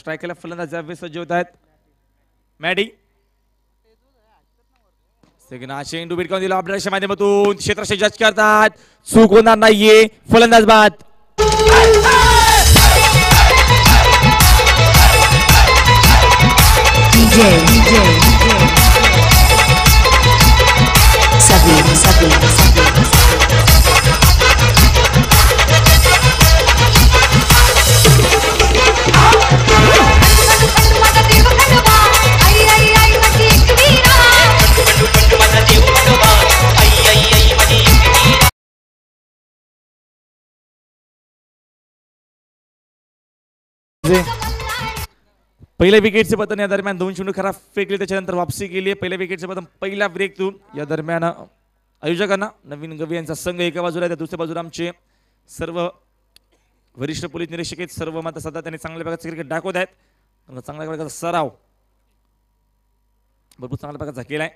स्ट्रायकरला फलंदाज यावेळी सज्ज होत आहेत. मॅडी सेकंड चेंडू भिडकावून दिला आपल्या माध्यमातून क्षेत्राशी जज करतात. चूक होणार नाहीये. फलंदाज बाद. पहिल्या विकेटचे पतन या दरम्यान 2 चेंडू खराब फेकले त्याच्यानंतर वापसी केली आहे. पहिल्या विकेटचे पतन पहिला ब्रेक थ्रू या दरम्यान आयोजकांना नवीन गवी यांचा संघ एका बाजूला आहे, दुसऱ्या बाजूला आमचे सर्व वरिष्ठ पोलीस निरीक्षक आहेत. सर्व मात्र सध्या त्यांनी चांगल्या प्रकारचे क्रिकेट दाखवत आहेत. चांगल्या प्रकारचा सराव भरपूर चांगल्या प्रकारचा केलाय.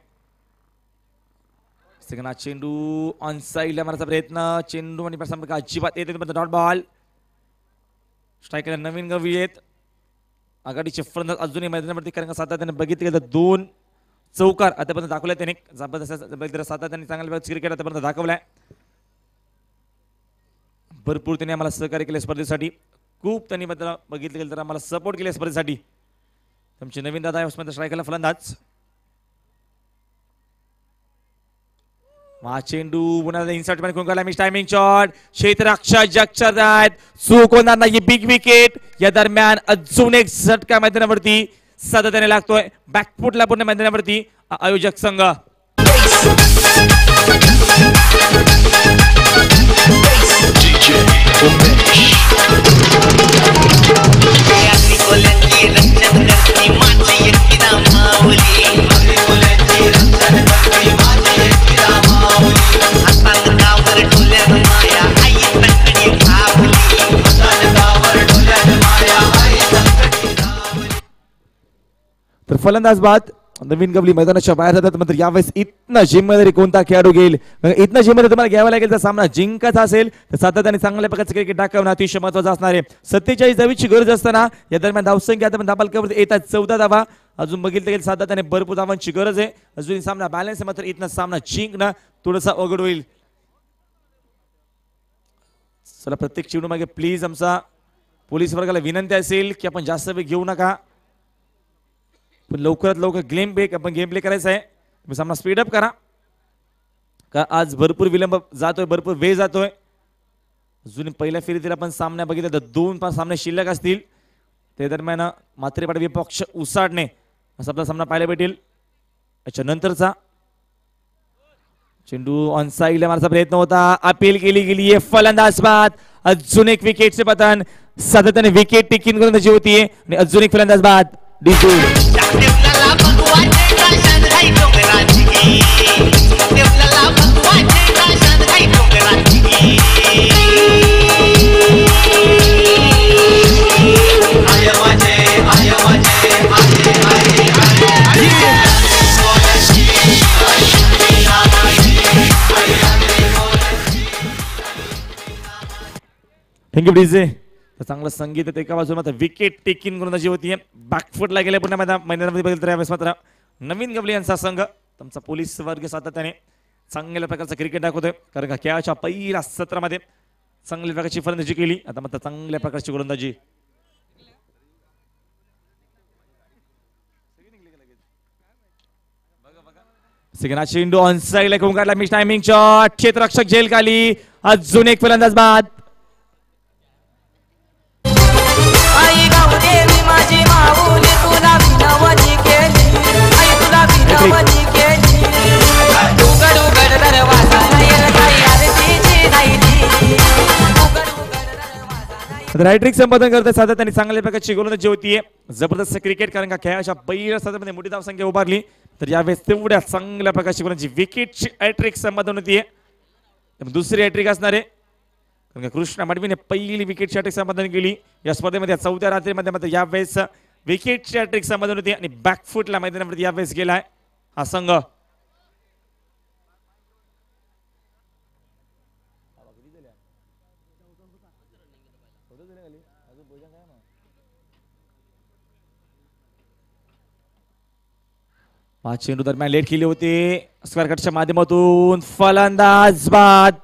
सेकंड चेंडू ऑन साईडला मारायचा प्रयत्न. चेंडू आणि संपर्क अजिबात येत नाही. Dot ball. स्ट्रायकरला नवीन गवी आहेत. आघाडीचे फलंदाज अजूनही मैदानावरती कारण सातत्याने बघितले तर 2 चौकार आतापर्यंत दाखवले त्याने. सातत्याने चांगल्या क्रिकेट आतापर्यंत दाखवलाय. भरपूर त्यांनी आम्हाला सहकार्य केले स्पर्धेसाठी. खूप त्यांनी बघितले गेलं तर आम्हाला सपोर्ट केले स्पर्धेसाठी. तुमचे नवीन दादा स्ट्रायकरला फलंदाज. चेंडू पुन्हा इन्सर्ट मध्ये कोण मिस टायमिंग शॉट. क्षेत्ररक्षक जगचर आहेत. चूक होणार नाही. Big wicket. या दरम्यान अजून एक झटका मैदानावरती सातत्याने लागतोय. बॅकफुटला पूर्ण मैदानावरती आयोजक संघ. तर फलंदाज बाद. नवीन गवली मैदानाच्या बाहेर जातात. मात्र यावेळेस इथनं जिम्मेदारी कोणता खेळाडू घेईल. इथनं जिम्मेदारी तुम्हाला घ्यावा लागेल. जर सामना जिंकायचा असेल तर सातत्याने चांगल्या प्रकारचे क्रिकेट दाखवणं अतिशय महत्वाचं असणार आहे. 47 धावीची गरज असताना या दरम्यान धावसंख्या आता धाबालकावर येतात 14 धावा. अजून बघितलं गेलं सातत्याने भरपूर धावांची गरज आहे. अजून सामना बॅलन्स आहे. मात्र इथनं सामना जिंकणं थोडंसं अवघड होईल. चला प्रत्येक चेंडू मागे प्लीज आमचा पोलीस वर्गाला विनंती असेल की आपण जास्त वेळ घेऊ नका. पण लवकरात लवकर गेम प्ले करायचा आहे. तुम्ही सामना स्पीडअप करा का आज भरपूर विलंब जातोय. भरपूर वेळ जातोय. अजून पहिल्या फेरीतील आपण सामना बघितला तर 2 सामने शिल्लक असतील. त्या दरम्यान मात्रेपाडा विपक्ष उसाडणे असा आपला सामना पाहायला भेटेल. याच्या नंतरचा चेंडू ऑन साईडला मारण्याचा प्रयत्न होता. अपील केली गेली आहे. फलंदाज बाद. अजून एक विकेटचे पतन. सातत्याने विकेट टेकिंग गोलंदाजी होतीये आणि अजून एक फलंदाज बाद. Diju thank you DJ. तर चांगलं संगीत एका बाजूला मात्र विकेट टेकिंग गोलंदाजी होतीये. बॅकफुटला गेले पुन्हा मैदानामध्ये बघितलं तर यावेळेस मात्र नवीन गवली यांचा संघ तुमचा पोलीस वर्ग सातत्याने चांगल्या प्रकारचा क्रिकेट दाखवतोय. कारण का खेळाच्या पहिल्या सत्रामध्ये चांगल्या प्रकारची फलंदाजी केली. आता मात्र चांगल्या प्रकारची गोलंदाजी. सेकंड चेंडू ऑन साईडला कोण काढला मिस टायमिंग शॉट. क्षेत्ररक्षक झेल खाली. अजून एक फलंदाज बाद. रायट्रिक संपादन करते सातत्याने चांगल्या प्रकारची गोलंदाजी होतीये. जबरदस्त क्रिकेट कारण का खेळाच्या पहिल्या सत्रामध्ये मोठी धावसंख्या उभारली. तर यावेळेस तेवढ्या चांगल्या प्रकारची गोलंदाजी विकेटची हॅट्रिक संपादन होतीये. दुसरी हॅट्रिक असणार आहे. कृष्णा मडवीने पहिली विकेटची हॅट्रिक संपादन केली या स्पर्धेमध्ये. 4थ्या रात्रीमध्ये मात्र यावेळेस विकेटची हॅट्रिक संपादन होती आणि बॅकफुटला मैदानामध्ये यावेळेस गेलाय हा संघ. पाच चेंडू दरम्यान लेट केली होती स्क्वेअर कटच्या माध्यमातून फलंदाज बाद